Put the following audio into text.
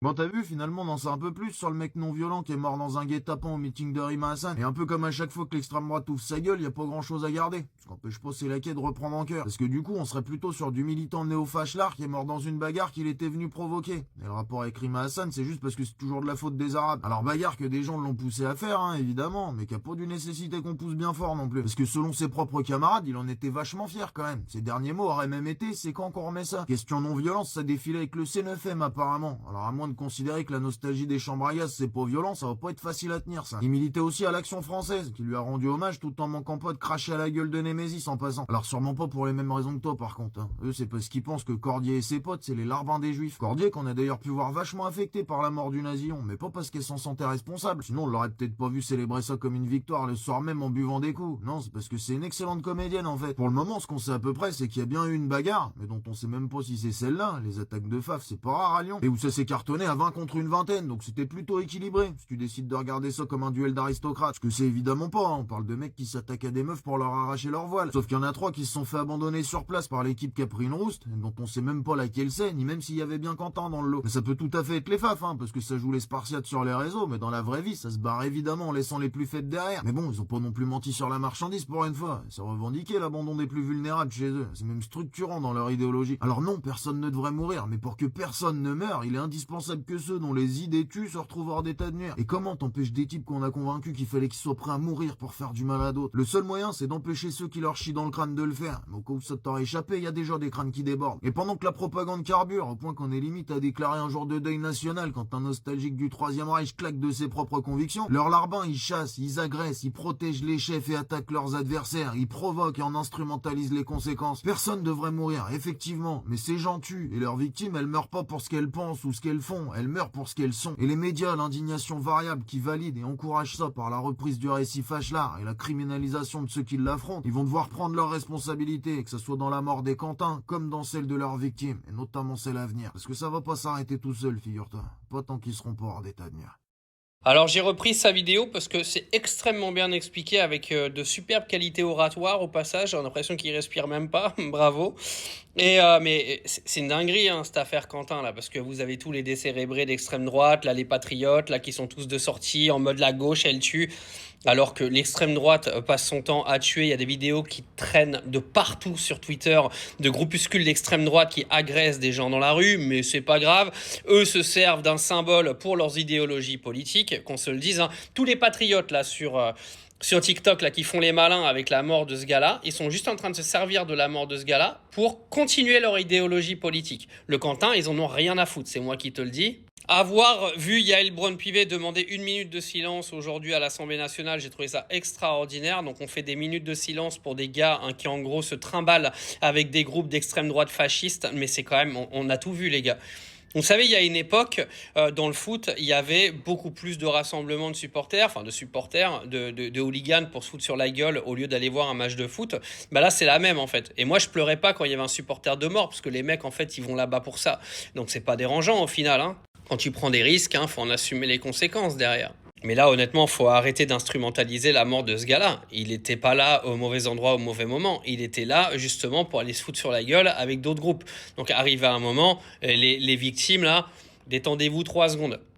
Bon, t'as vu, finalement, on en sait un peu plus sur le mec non violent qui est mort dans un guet-apens au meeting de Rima Hassan. Et un peu comme à chaque fois que l'extrême droite ouvre sa gueule, y a pas grand chose à garder. Ce qu'empêche pas ces laquais de reprendre en cœur. Parce que du coup, on serait plutôt sur du militant néo-fâchelard qui est mort dans une bagarre qu'il était venu provoquer. Et le rapport avec Rima Hassan, c'est juste parce que c'est toujours de la faute des Arabes. Alors bagarre que des gens l'ont poussé à faire, hein, évidemment, mais qui a pas dû nécessiter qu'on pousse bien fort non plus. Parce que selon ses propres camarades, il en était vachement fier quand même. Ses derniers mots auraient même été, c'est quand qu'on remet ça. Question non-violence, ça défilait avec le C9M apparemment. Alors à moins de considérer que la nostalgie des chambres à gaz, c'est pas violent, ça va pas être facile à tenir ça. Il militait aussi à l'Action française, qui lui a rendu hommage tout en manquant pas de cracher à la gueule de Némésis en passant. Alors sûrement pas pour les mêmes raisons que toi par contre. Hein. Eux c'est parce qu'ils pensent que Cordier et ses potes c'est les larbins des juifs. Cordier qu'on a d'ailleurs pu voir vachement affecté par la mort du Nasillon, mais pas parce qu'elle s'en sentait responsable. Sinon on l'aurait peut-être pas vu célébrer ça comme une victoire le soir même en buvant des coups. Non, c'est parce que c'est une excellente comédienne en fait. Pour le moment, ce qu'on sait à peu près, c'est qu'il y a bien eu une bagarre, mais dont on sait même pas si c'est celle-là. Les attaques de Faf, c'est pas rare à Lyon. Et où ça s'est cartonné à 20 contre une vingtaine, donc c'était plutôt équilibré. Si tu décides de regarder ça comme un duel d'aristocrates, ce que c'est évidemment pas, hein. On parle de mecs qui s'attaquent à des meufs pour leur arracher leur voile. Sauf qu'il y en a 3 qui se sont fait abandonner sur place par l'équipe qui a pris une rouste, dont on sait même pas laquelle c'est, ni même s'il y avait bien Quentin dans le lot. Mais ça peut tout à fait être les Faf, hein, parce que ça joue les Spartiates sur les réseaux, mais dans la vraie vie, ça se barre évidemment en laissant les plus faibles derrière. Mais bon, ils ont pas non plus menti sur la marchandise pour une fois. C'est revendiqué l'abandon des plus vulnérables chez eux. C'est même structurant dans leur idéologie. Alors non, personne ne devrait mourir, mais pour que personne ne meure, il est indispensable que ceux dont les idées tuent se retrouvent hors d'état de nuire. Et comment t'empêches des types qu'on a convaincus qu'il fallait qu'ils soient prêts à mourir pour faire du mal à d'autres? Le seul moyen, c'est d'empêcher ceux qui leur chient dans le crâne de le faire. Mais au cas où ça t'aurait échappé, il y a déjà des crânes qui débordent. Et pendant que la propagande carbure, au point qu'on est limite à déclarer un jour de deuil national quand un nostalgique du Troisième Reich claque de ses propres convictions, leurs larbins, ils chassent, ils agressent, ils protègent les chefs et attaquent leurs adversaires, ils provoquent et en instrumentalisent les conséquences. Personne devrait mourir, effectivement, mais ces gens tuent, et leurs victimes, elles meurent pas pour ce qu'elles pensent ou ce qu'elles font, elles meurent pour ce qu'elles sont. Et les médias, l'indignation variable qui valide et encourage ça par la reprise du récit fâchelard et la criminalisation de ceux qui l'affrontent, ils vont devoir prendre leurs responsabilités, que ce soit dans la mort des Quentin, comme dans celle de leurs victimes, et notamment celle à venir. Parce que ça va pas s'arrêter tout seul, figure-toi. Pas tant qu'ils seront pas hors d'état de nuire. Alors j'ai repris sa vidéo parce que c'est extrêmement bien expliqué avec de superbes qualités oratoires au passage. J'ai l'impression qu'il respire même pas. Bravo. Mais c'est une dinguerie hein, cette affaire Quentin là, parce que vous avez tous les décérébrés d'extrême droite, là les patriotes, là qui sont tous de sortie en mode la gauche elle tue, alors que l'extrême droite passe son temps à tuer. Il y a des vidéos qui traînent de partout sur Twitter de groupuscules d'extrême droite qui agressent des gens dans la rue, mais c'est pas grave. Eux se servent d'un symbole pour leurs idéologies politiques, qu'on se le dise. Hein. Tous les patriotes là sur TikTok là qui font les malins avec la mort de ce gars-là, ils sont juste en train de se servir de la mort de ce gars-là pour continuer leur idéologie politique. Le Quentin, ils en ont rien à foutre, c'est moi qui te le dis. Avoir vu Yael Braun-Pivet demander 1 minute de silence aujourd'hui à l'Assemblée nationale, j'ai trouvé ça extraordinaire. Donc on fait des minutes de silence pour des gars hein, qui en gros se trimballent avec des groupes d'extrême droite fascistes, mais c'est quand même, on a tout vu les gars. Vous savez, il y a une époque, dans le foot, il y avait beaucoup plus de rassemblements de supporters, de hooligans pour se foutre sur la gueule au lieu d'aller voir un match de foot. Bah là, c'est la même en fait. Et moi, je pleurais pas quand il y avait un supporter de mort, parce que les mecs, en fait, ils vont là-bas pour ça. Donc c'est pas dérangeant au final. Hein. Quand tu prends des risques, hein, faut en assumer les conséquences derrière. Mais là, honnêtement, faut arrêter d'instrumentaliser la mort de ce gars-là. Il était pas là au mauvais endroit au mauvais moment. Il était là, justement, pour aller se foutre sur la gueule avec d'autres groupes. Donc, arrivé à un moment, les victimes, là, détendez-vous 3 secondes.